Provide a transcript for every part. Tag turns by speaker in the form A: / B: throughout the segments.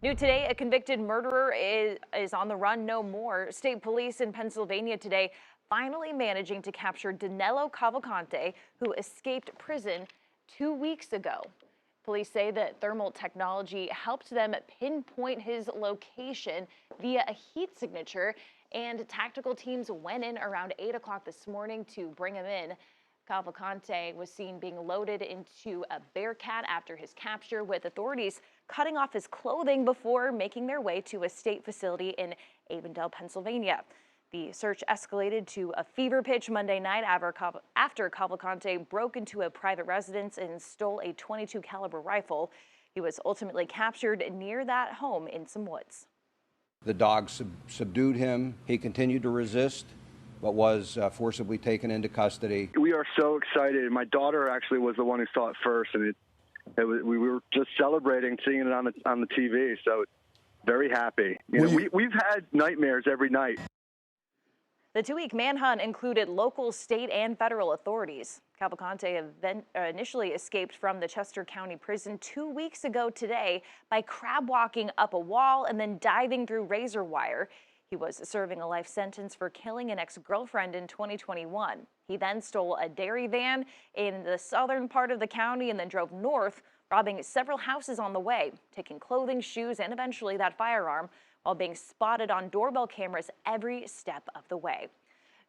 A: New today, a convicted murderer is on the run no more. State police in Pennsylvania today finally managing to capture Danelo Cavalcante, who escaped prison 2 weeks ago. Police say that thermal technology helped them pinpoint his location via a heat signature, and tactical teams went in around 8 o'clock this morning to bring him in. Cavalcante was seen being loaded into a Bearcat after his capture, with authorities cutting off his clothing before making their way to a state facility in Avondale, Pennsylvania. The search escalated to a fever pitch Monday night after Cavalcante broke into a private residence and stole a .22 caliber rifle. He was ultimately captured near that home in some woods.
B: The dogs subdued him. He continued to resist, but was forcibly taken into custody.
C: We are so excited. My daughter actually was the one who saw it first, and we were just celebrating seeing it on the TV. So very happy. We've had nightmares every night.
A: The 2-week manhunt included local, state, and federal authorities. Cavalcante initially escaped from the Chester County Prison 2 weeks ago today by crab walking up a wall and then diving through razor wire. He was serving a life sentence for killing an ex-girlfriend in 2021. He then stole a dairy van in the southern part of the county and then drove north, robbing several houses on the way, taking clothing, shoes, and eventually that firearm, while being spotted on doorbell cameras every step of the way.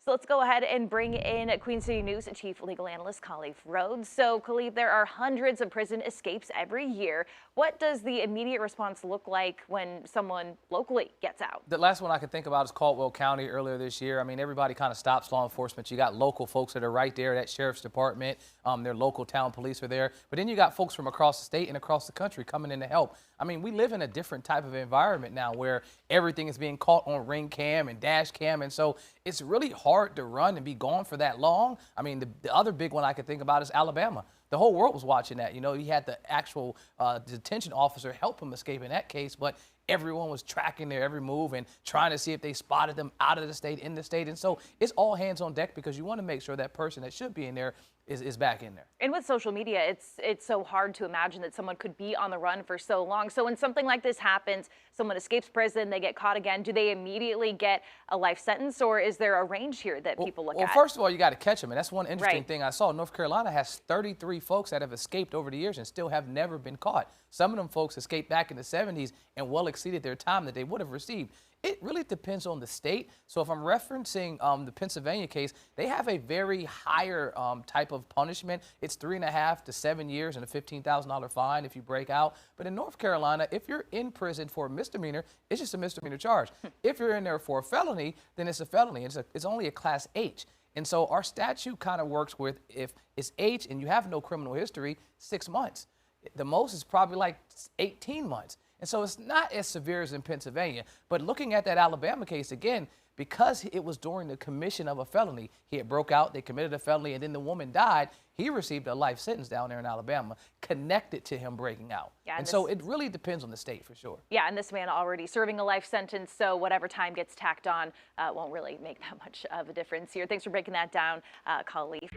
A: So let's go ahead and bring in Queen City News Chief Legal Analyst Khalif Rhodes. So Khalif, there are hundreds of prison escapes every year. What does the immediate response look like when someone locally gets out?
D: The last one I can think about is Caldwell County earlier this year. I mean, everybody kind of stops law enforcement. You got local folks that are right there, that sheriff's department, their local town police are there. But then you got folks from across the state and across the country coming in to help. I mean, we live in a different type of environment now where everything is being caught on ring cam and dash cam. And so it's really hard to run and be gone for that long. I mean, the other big one I could think about is Alabama. The whole world was watching that. You know, he had the actual detention officer help him escape in that case, but everyone was tracking their every move and trying to see if they spotted them out of the state, in the state. And so it's all hands on deck because you want to make sure that person that should be in there is back in there.
A: And with social media, it's so hard to imagine that someone could be on the run for so long. So when something like this happens, someone escapes prison, they get caught again, do they immediately get a life sentence, or is there a range here that people look at?
D: Well, first of all, you got to catch them, and that's one interesting thing I saw. North Carolina has 33 folks that have escaped over the years and still have never been caught. Some of them folks escaped back in the 70s and well exceeded their time that they would have received. It really depends on the state. So if I'm referencing the Pennsylvania case, they have a very higher type of punishment. It's 3.5 to 7 years and a $15,000 fine if you break out. But in North Carolina, if you're in prison for a misdemeanor, it's just a misdemeanor charge. If you're in there for a felony, then it's a felony. It's only a class H. And so our statute kind of works with, if it's H and you have no criminal history, 6 months. The most is probably like 18 months. And so it's not as severe as in Pennsylvania. But looking at that Alabama case again, because it was during the commission of a felony, he had broke out, they committed a felony, and then the woman died, he received a life sentence down there in Alabama connected to him breaking out. Yeah, and so it really depends on the state for sure.
A: Yeah, and this man already serving a life sentence, so whatever time gets tacked on won't really make that much of a difference here. Thanks for breaking that down, Khalif.